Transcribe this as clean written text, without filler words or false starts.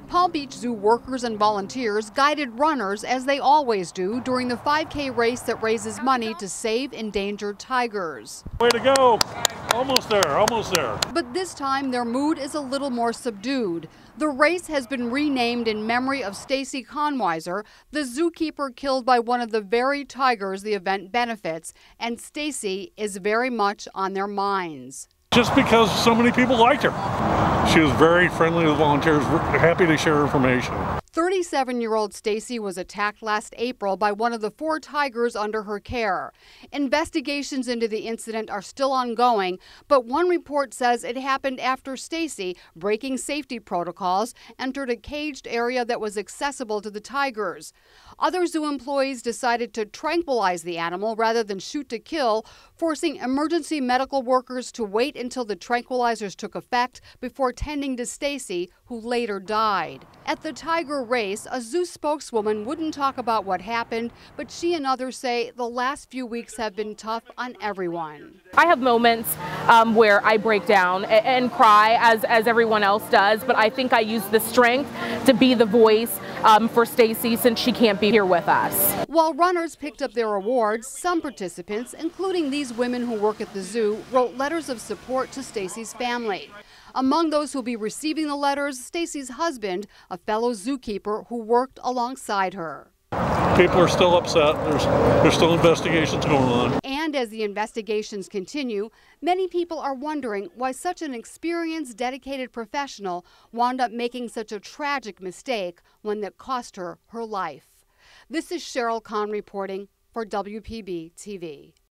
Palm Beach Zoo workers and volunteers guided runners, as they always do, during the 5K race that raises money to save endangered tigers. Way to go! Almost there, almost there. But this time their mood is a little more subdued. The race has been renamed in memory of Stacy Konwiser, the zookeeper killed by one of the very tigers the event benefits, and Stacy is very much on their minds. Just because so many people liked her. She was very friendly with volunteers, happy to share information. 37-year-old Stacy was attacked last April by one of the 4 tigers under her care. Investigations into the incident are still ongoing, but one report says it happened after Stacy, breaking safety protocols, entered a caged area that was accessible to the tigers. Other zoo employees decided to tranquilize the animal rather than shoot to kill, forcing emergency medical workers to wait until the tranquilizers took effect before tending to Stacy, who later died. At the tiger race, a zoo spokeswoman wouldn't talk about what happened, but she and others say the last few weeks have been tough on everyone. I have moments where I break down and cry, as everyone else does, but I think I use the strength to be the voice for Stacy, since she can't be here with us. While runners picked up their awards, some participants, including these women who work at the zoo, wrote letters of support to Stacy's family. Among those who'll be receiving the letters, Stacy's husband, a fellow zookeeper who worked alongside her. People are still upset. There's still investigations going on. And as the investigations continue, many people are wondering why such an experienced, dedicated professional wound up making such a tragic mistake, one that cost her her life. This is Cheryl Kahn reporting for WPB TV.